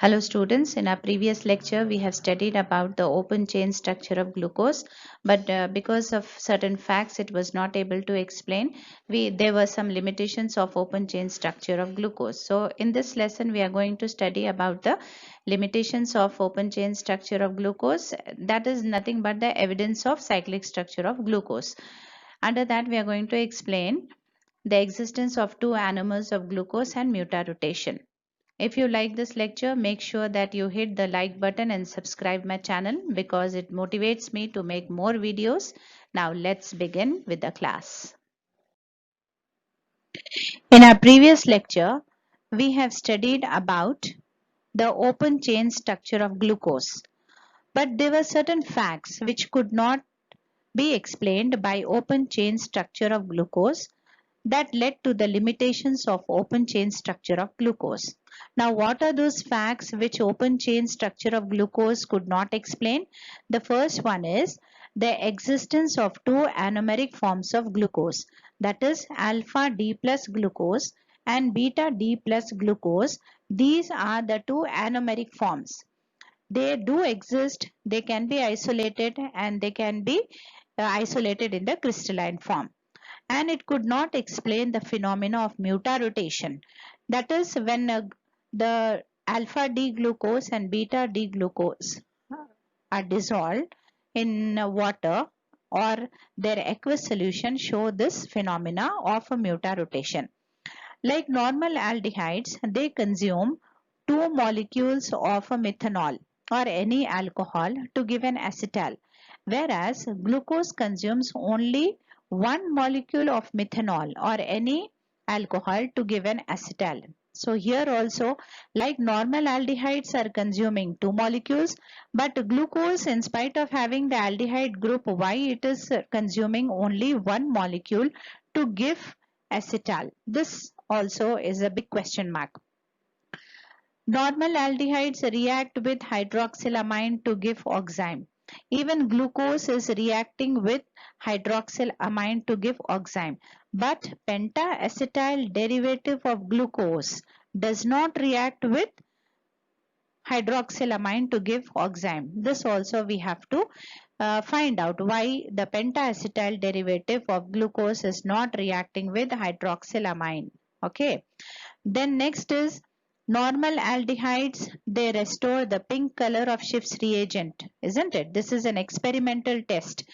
Hello students, in our previous lecture we have studied about the open chain structure of glucose, but because of certain facts it was not able to explain. There were some limitations of open chain structure of glucose. So in this lesson we are going to study about the limitations of open chain structure of glucose. That is nothing but the evidence of cyclic structure of glucose. Under that we are going to explain the existence of two anomers of glucose and mutarotation. If you like this lecture, make sure that you hit the like button and subscribe my channel because it motivates me to make more videos. Now let's begin with the class. In our previous lecture, we have studied about the open chain structure of glucose. But there were certain facts which could not be explained by open chain structure of glucose that led to the limitations of open chain structure of glucose. Now, what are those facts which open chain structure of glucose could not explain? The first one is the existence of two anomeric forms of glucose, that is alpha D plus glucose and beta D plus glucose. These are the two anomeric forms. They do exist, they can be isolated, and they can be isolated in the crystalline form. And it could not explain the phenomena of mutarotation. That is when the alpha D glucose and beta D glucose are dissolved in water or their aqueous solution show this phenomena of a mutarotation. Like normal aldehydes, they consume two molecules of a methanol or any alcohol to give an acetal, whereas glucose consumes only one molecule of methanol or any alcohol to give an acetal. So here also, like normal aldehydes are consuming two molecules, but glucose, in spite of having the aldehyde group, why it is consuming only one molecule to give acetal? This also is a big question mark. Normal aldehydes react with hydroxylamine to give oxime. Even glucose is reacting with hydroxylamine to give oxime. But pentaacetyl derivative of glucose does not react with hydroxylamine to give oxime. This also we have to find out why the pentaacetyl derivative of glucose is not reacting with hydroxylamine. Okay. Then next is normal aldehydes. They restore the pink color of Schiff's reagent, isn't it? This is an experimental test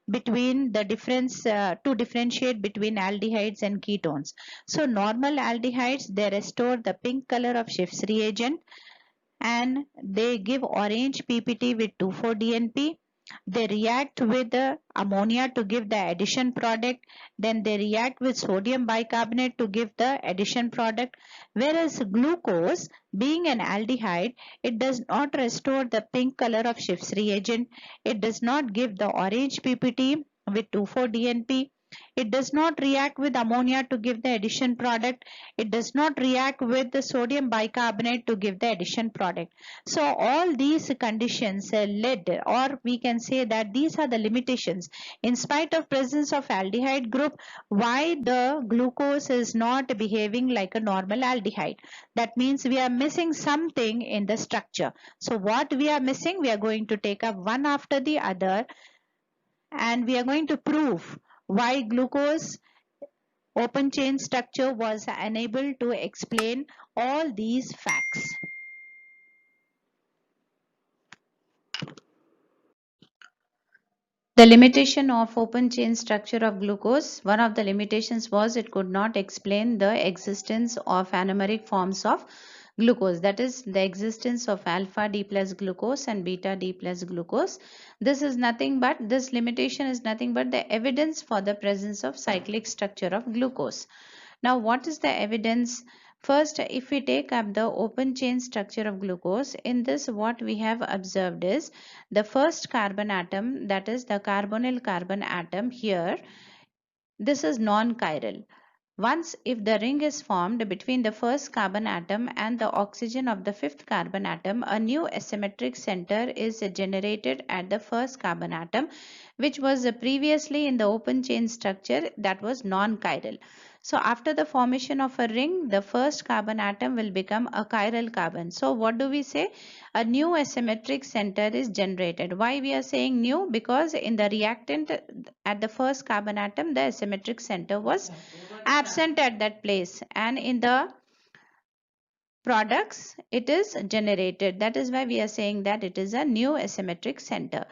between the difference to differentiate between aldehydes and ketones. So normal aldehydes, they restore the pink color of Schiff's reagent and they give orange PPT with 2,4-DNP. They react with the ammonia to give the addition product. Then they react with sodium bicarbonate to give the addition product. Whereas glucose, being an aldehyde, it does not restore the pink color of Schiff's reagent. It does not give the orange PPT with 2,4-DNP. It does not react with ammonia to give the addition product. It does not react with the sodium bicarbonate to give the addition product. So all these conditions led, or we can say that these are the limitations. In spite of presence of aldehyde group, why the glucose is not behaving like a normal aldehyde? That means we are missing something in the structure. So what we are missing, we are going to take up one after the other and we are going to prove why glucose open chain structure was unable to explain all these facts. The limitation of open chain structure of glucose, one of the limitations was it could not explain the existence of anomeric forms of glucose, that is the existence of alpha D plus glucose and beta D plus glucose. This limitation is nothing but the evidence for the presence of cyclic structure of glucose. Now what is the evidence? First, if we take up the open chain structure of glucose, in this what we have observed is the first carbon atom, that is the carbonyl carbon atom here, this is non-chiral. Once if the ring is formed between the first carbon atom and the oxygen of the fifth carbon atom, a new asymmetric center is generated at the first carbon atom, which was previously in the open chain structure, that was non-chiral. So after the formation of a ring, the first carbon atom will become a chiral carbon. So what do we say? A new asymmetric center is generated. Why we are saying new? Because in the reactant at the first carbon atom, the asymmetric center was absent at that place, and in the products it is generated. That is why we are saying that it is a new asymmetric center.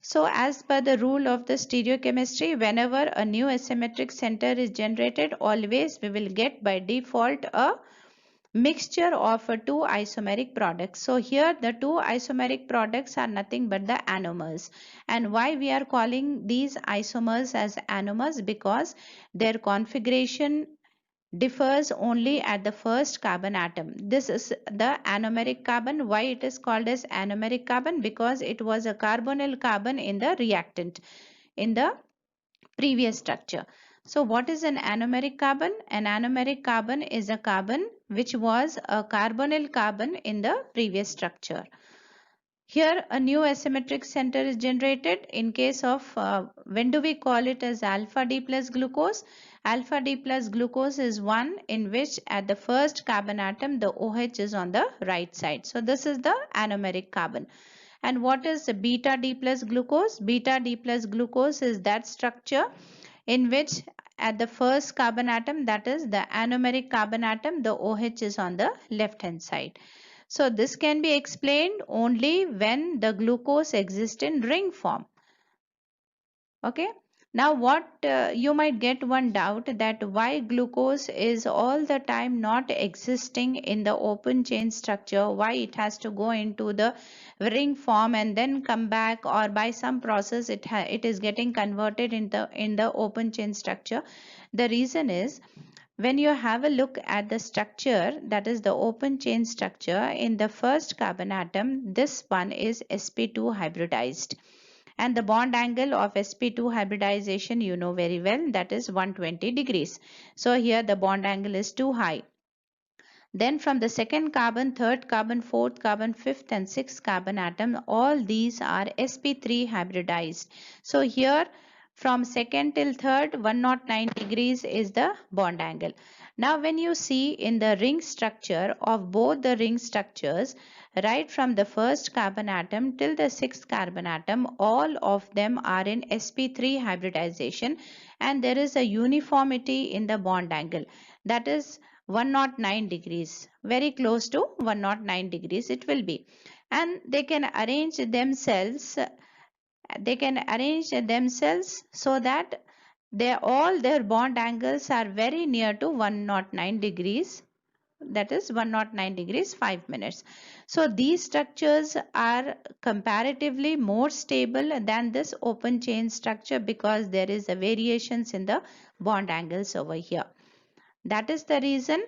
So as per the rule of the stereochemistry, whenever a new asymmetric center is generated, always we will get by default a mixture of two isomeric products. So here the two isomeric products are nothing but the anomers. And why we are calling these isomers as anomers? Because their configuration differs only at the first carbon atom. This is the anomeric carbon. Why it is called as anomeric carbon? Because it was a carbonyl carbon in the reactant in the previous structure. So what is an anomeric carbon? An anomeric carbon is a carbon which was a carbonyl carbon in the previous structure. Here a new asymmetric center is generated. In case of when do we call it as alpha D plus glucose? Alpha D plus glucose is one in which at the first carbon atom the OH is on the right side. So this is the anomeric carbon. And what is beta D plus glucose? Beta D plus glucose is that structure in which at the first carbon atom, that is the anomeric carbon atom, the OH is on the left hand side. So this can be explained only when the glucose exists in ring form. Okay. Now what you might get one doubt that why glucose is all the time not existing in the open chain structure, why it has to go into the ring form and then come back, or by some process it is getting converted in the open chain structure. The reason is, when you have a look at the structure, that is the open chain structure, in the first carbon atom, this one is sp2 hybridized, and the bond angle of sp2 hybridization you know very well, that is 120 degrees. So here the bond angle is too high. Then from the second carbon, third carbon, fourth carbon, fifth and sixth carbon atom, all these are sp3 hybridized. So here from second till third, 109 degrees is the bond angle. Now when you see in the ring structure of both the ring structures, right from the first carbon atom till the sixth carbon atom, all of them are in sp3 hybridization, and there is a uniformity in the bond angle, that is 109 degrees, very close to 109 degrees it will be. And they can arrange themselves so that all their bond angles are very near to 109 degrees, that is 109 degrees 5 minutes. So these structures are comparatively more stable than this open chain structure, because there is a variations in the bond angles over here. That is the reason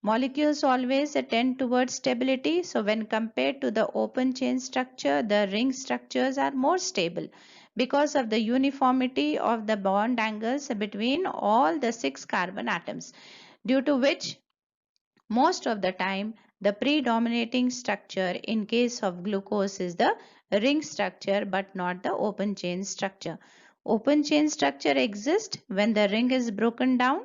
molecules always tend towards stability. So when compared to the open chain structure, the ring structures are more stable because of the uniformity of the bond angles between all the 6 carbon atoms, due to which most of the time the predominating structure in case of glucose is the ring structure, but not the open chain structure. Open chain structure exists when the ring is broken down,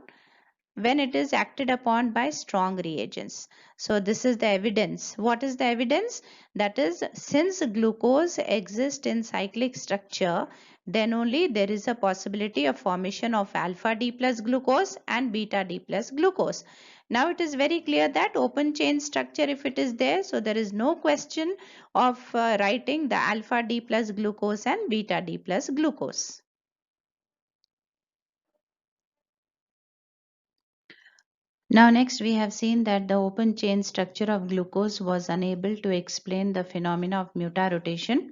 when it is acted upon by strong reagents. So this is the evidence. What is the evidence? That is, since glucose exists in cyclic structure, then only there is a possibility of formation of alpha D plus glucose and beta D plus glucose. Now it is very clear that open chain structure, if it is there, so there is no question of writing the alpha D plus glucose and beta D plus glucose. Now next we have seen that the open chain structure of glucose was unable to explain the phenomena of mutarotation.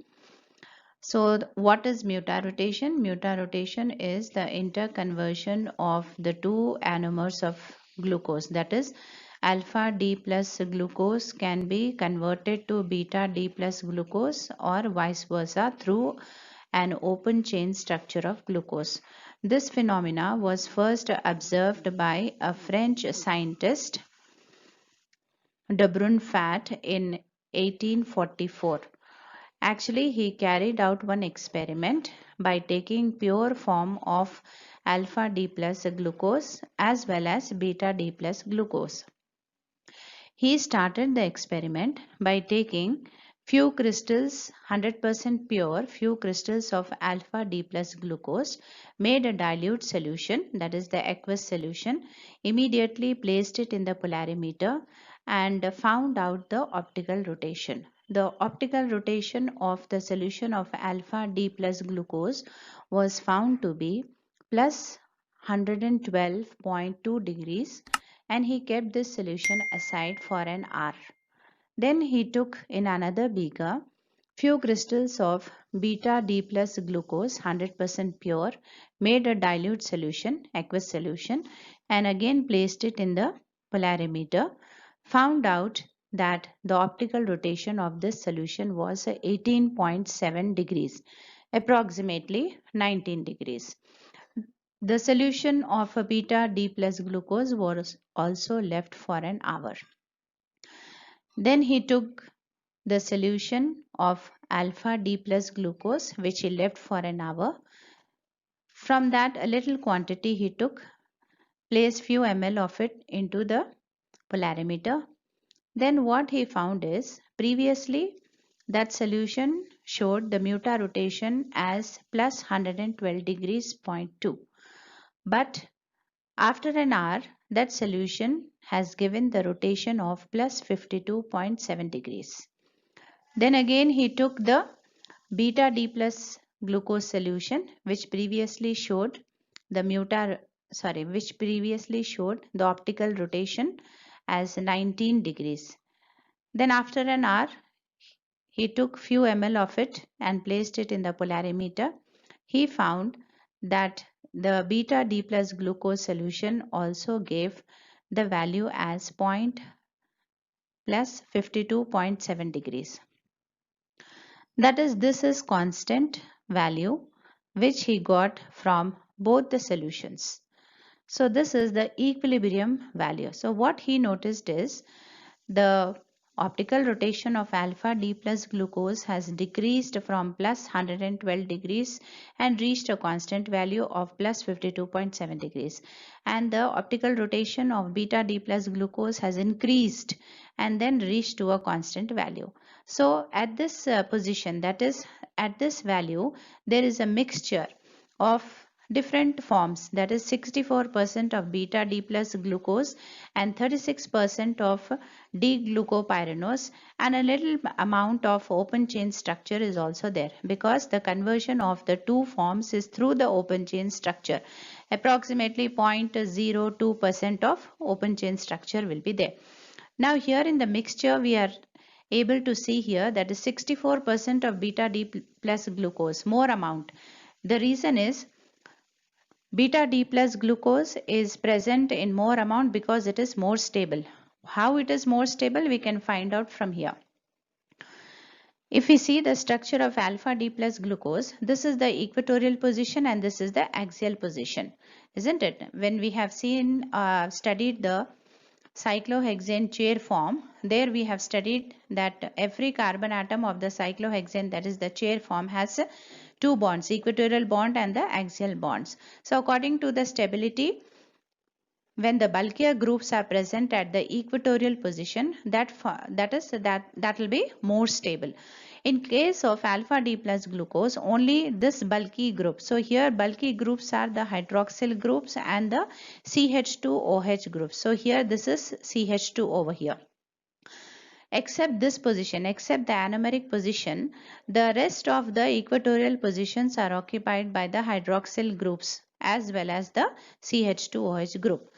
So what is mutarotation? Mutarotation is the interconversion of the two anomers of glucose, that is alpha D plus glucose can be converted to beta D plus glucose, or vice versa, through an open chain structure of glucose. This phenomena was first observed by a French scientist, de Brunfat, in 1844. Actually, he carried out one experiment by taking pure form of alpha D plus glucose as well as beta D plus glucose. He started the experiment by taking few crystals, 100% pure, few crystals of alpha D plus glucose, made a dilute solution, that is the aqueous solution, immediately placed it in the polarimeter and found out the optical rotation. The optical rotation of the solution of alpha D plus glucose was found to be plus 112.2 degrees, and he kept this solution aside for an hour. Then he took in another beaker few crystals of beta D plus glucose, 100% pure, made a dilute solution, aqueous solution, and again placed it in the polarimeter, found out that the optical rotation of this solution was 18.7 degrees, approximately 19 degrees. The solution of a beta D plus glucose was also left for an hour. Then he took the solution of alpha D plus glucose, which he left for an hour. From that, a little quantity he took, placed few ml of it into the polarimeter. Then what he found is, previously that solution showed the muta rotation as plus 112 degrees 0.2. But after an hour, that solution has given the rotation of plus 52.7 degrees. Then again he took the beta D plus glucose solution, which previously showed the optical rotation as 19 degrees. Then after an hour, he took few ml of it and placed it in the polarimeter. He found that the beta D plus glucose solution also gave the value as plus 52.7 degrees. That is, this is constant value which he got from both the solutions. So this is the equilibrium value. So what he noticed is the optical rotation of alpha D plus glucose has decreased from plus 112 degrees and reached a constant value of plus 52.7 degrees. And the optical rotation of beta D plus glucose has increased and then reached to a constant value. So at this position, that is at this value, there is a mixture of different forms, that is 64% of beta D plus glucose and 36% of D-glucopyranose, and a little amount of open chain structure is also there, because the conversion of the two forms is through the open chain structure. Approximately 0.02% of open chain structure will be there. Now here in the mixture we are able to see here that is 64% of beta D plus glucose, more amount. The reason is beta D plus glucose is present in more amount because it is more stable. How it is more stable we can find out from here. If we see the structure of alpha D plus glucose, this is the equatorial position and this is the axial position, isn't it? When we have studied the cyclohexane chair form, there we have studied that every carbon atom of the cyclohexane, that is the chair form, has two bonds, equatorial bond and the axial bonds. So according to the stability, when the bulkier groups are present at the equatorial position, that will be more stable. In case of alpha D plus glucose, only this bulky group. So here bulky groups are the hydroxyl groups and the CH2OH groups. So here this is CH2 over here. Except this position, except the anomeric position, the rest of the equatorial positions are occupied by the hydroxyl groups as well as the CH2OH group.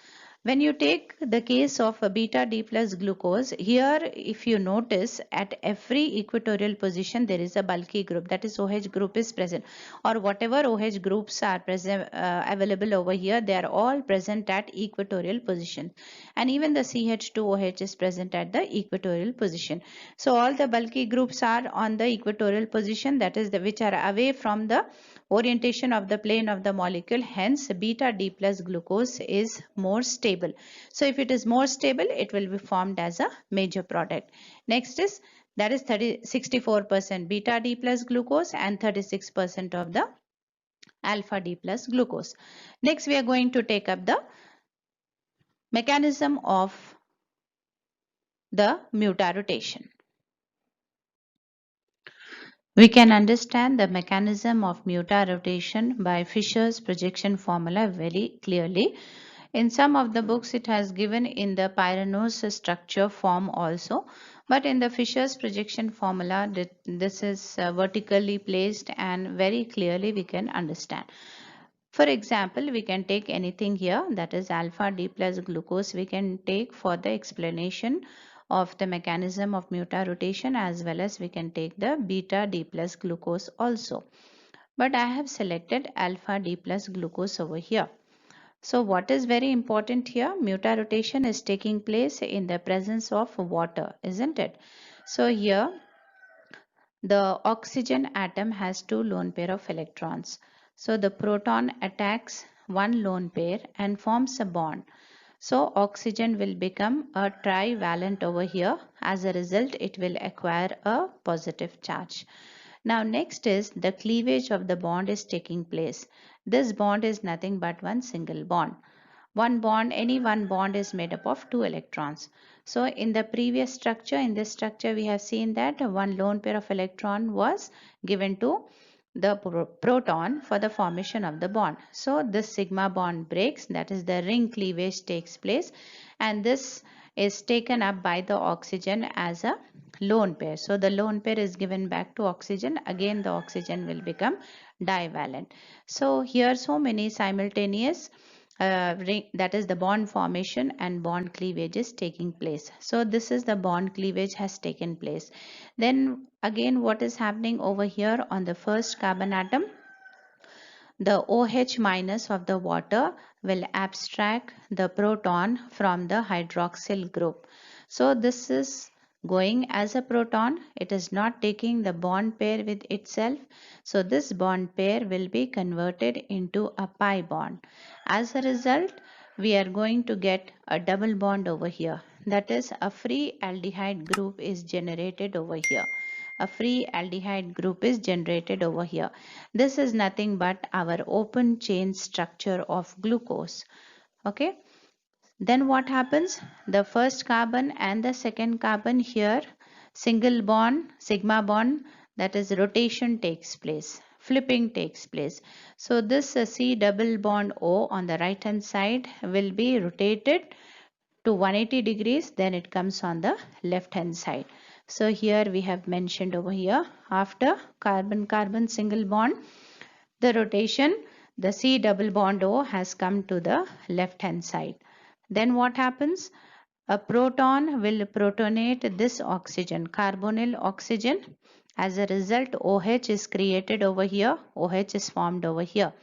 When you take the case of a beta D plus glucose, here if you notice at every equatorial position there is a bulky group, that is OH group is present, or whatever OH groups are present available over here, they are all present at equatorial position, and even the CH2OH is present at the equatorial position. So all the bulky groups are on the equatorial position, that is which are away from the orientation of the plane of the molecule. Hence beta D plus glucose is more stable. So if it is more stable, it will be formed as a major product. Next is, that is 64% beta D plus glucose and 36% of the alpha D plus glucose. Next, we are going to take up the mechanism of the mutarotation. We can understand the mechanism of mutarotation by Fisher's projection formula very clearly. In some of the books it has given in the Pyranose structure form also, but in the Fisher's projection formula this is vertically placed and very clearly we can understand. For example, we can take anything here, that is alpha D plus glucose we can take for the explanation of the mechanism of mutarotation, as well as we can take the beta D plus glucose also. But I have selected alpha D plus glucose over here. So what is very important here? Mutarotation is taking place in the presence of water, isn't it? So here the oxygen atom has two lone pair of electrons. So the proton attacks one lone pair and forms a bond. So oxygen will become a trivalent over here. As a result, it will acquire a positive charge. Now next is the cleavage of the bond is taking place. This bond is nothing but one single bond. Any one bond is made up of two electrons. So in the previous structure, in this structure we have seen that one lone pair of electron was given to the proton for the formation of the bond. So this sigma bond breaks, that is the ring cleavage takes place, and this is taken up by the oxygen as a lone pair. So the lone pair is given back to oxygen. Again the oxygen will become divalent. So here so many simultaneous that is the bond formation and bond cleavage is taking place. So this is the bond cleavage has taken place. Then again what is happening over here on the first carbon atom? The OH minus of the water will abstract the proton from the hydroxyl group. So this is going as a proton. It is not taking the bond pair with itself. So this bond pair will be converted into a pi bond. As a result, we are going to get a double bond over here. That is, a free aldehyde group is generated over here. A free aldehyde group is generated over here. This is nothing but our open chain structure of glucose. Okay. Then what happens? The first carbon and the second carbon here, single bond, sigma bond, that is rotation takes place. Flipping takes place. So this C double bond O on the right hand side will be rotated to 180 degrees, then it comes on the left hand side. So here we have mentioned over here, after carbon-carbon single bond, the rotation, the C double bond O has come to the left hand side. Then what happens? A proton will protonate this oxygen, carbonyl oxygen. As a result, OH is created over here, OH is formed over here.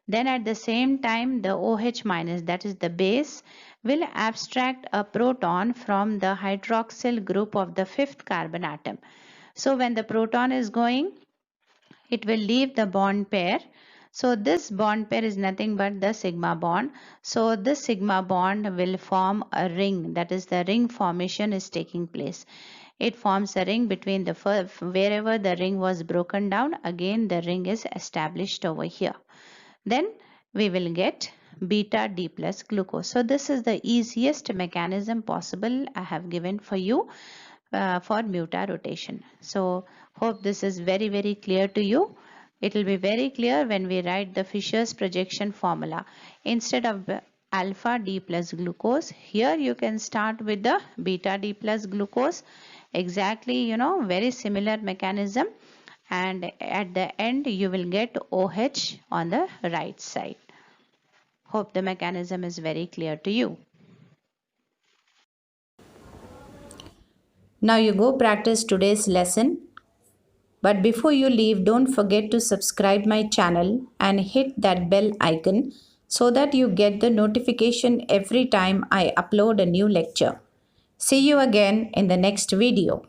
Then at the same time, the OH minus, that is the base, will abstract a proton from the hydroxyl group of the fifth carbon atom. So when the proton is going, it will leave the bond pair. So this bond pair is nothing but the sigma bond. So this sigma bond will form a ring, that is the ring formation is taking place. It forms a ring between the wherever the ring was broken down, again the ring is established over here. Then we will get beta D plus glucose. So this is the easiest mechanism possible I have given for you for mutarotation. So hope this is very clear to you. It will be very clear when we write the Fisher's projection formula. Instead of alpha D plus glucose, here you can start with the beta D plus glucose. Exactly, very similar mechanism, and at the end you will get OH on the right side. Hope the mechanism is very clear to you. Now you go practice today's lesson. But before you leave, don't forget to subscribe my channel and hit that bell icon so that you get the notification every time I upload a new lecture. See you again in the next video.